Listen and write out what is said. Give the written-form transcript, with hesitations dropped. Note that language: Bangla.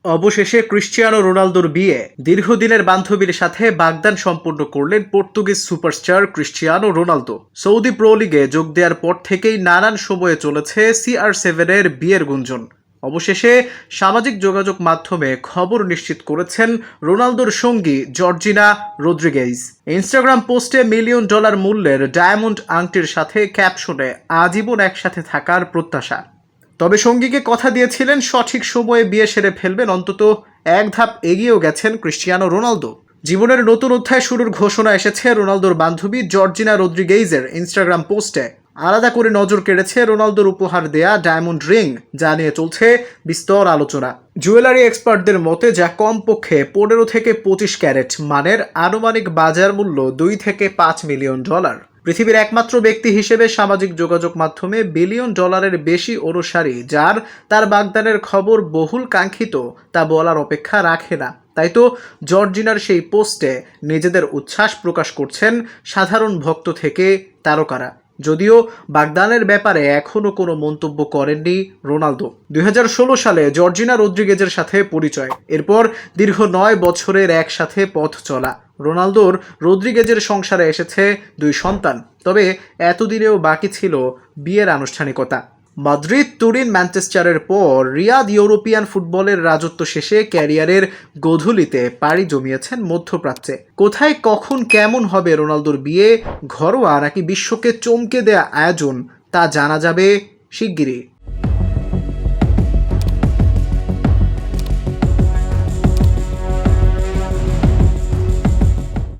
অবশেষে ক্রিশ্চিয়ানো রোনালদোর বিয়ে। দীর্ঘদিনের বান্ধবীর সাথে বাগদান সম্পন্ন করলেন Portuguese superstar Cristiano Ronaldo. Saudi pro লিগে যোগ দেওয়ার পর থেকেই নানান সময়ে চলেছে CR7-এর বিয়ের গুঞ্জন। অবশেষে সামাজিক যোগাযোগ মাধ্যমে খবর নিশ্চিত করেছেন রোনালদোর সঙ্গী জর্জিনা রদ্রিগেজ। ইনস্টাগ্রাম পোস্টে $1 মিলিয়ন মূল্যের ডায়মন্ড আংটির সাথে ক্যাপশনে আজীবন একসাথে থাকার প্রত্যাশা। তবে সঙ্গীকে কথা দিয়েছিলেন সঠিক সময়ে বিয়ে সেরে ফেলবেন, অন্তত এক ধাপ এগিয়েও গেছেন ক্রিশ্চিয়ানো রোনালদো। জীবনের নতুন অধ্যায় শুরুর ঘোষণা এসেছে রোনালদোর বান্ধবী জর্জিনা রদ্রিগেজের ইনস্টাগ্রাম পোস্টে। আলাদা করে নজর কেড়েছে রোনালদোর উপহার দেয়া ডায়মন্ড রিং, যা নিয়ে চলছে বিস্তর আলোচনা। জুয়েলারি এক্সপার্টদের মতে যা কমপক্ষে 15 থেকে 25 ক্যারেট মানের, আনুমানিক বাজার মূল্য $2 থেকে $5 মিলিয়ন। পৃথিবীর একমাত্র ব্যক্তি হিসেবে সামাজিক যোগাযোগ মাধ্যমে $1 বিলিয়ন বেশি অনুসারী, যার তার বাগদানের খবর বহুল কাঙ্ক্ষিত, তা বলার অপেক্ষা রাখে না। তাই তো জর্জিনার সেই পোস্টে নিজেদের উচ্ছ্বাস প্রকাশ করছেন সাধারণ ভক্ত থেকে তারকারা। যদিও বাগদানের ব্যাপারে এখনও কোনো মন্তব্য করেননি রোনালদো। 2016 সালে জর্জিনা রদ্রিগেজের সাথে পরিচয়, এরপর দীর্ঘ 9 বছরের একসাথে পথ চলা। রোনালদোর রদ্রিগেজের সংসারে এসেছে 2 সন্তান, তবে এতদিনেও বাকি ছিল বিয়ের আনুষ্ঠানিকতা। মাদ্রিদ, তুরিন, ম্যানচেস্টারের পর রিয়াদ ইউরোপিয়ান ফুটবলের রাজত্ব শেষে ক্যারিয়ারের গোধূলিতে পাড়ি জমিয়েছেন মধ্যপ্রাচ্যে। কোথায়, কখন, কেমন হবে রোনালদোর বিয়ে, ঘরোয়া নাকি বিশ্বকে চমকে দেয়া আয়োজন, তা জানা যাবে শিগগিরই।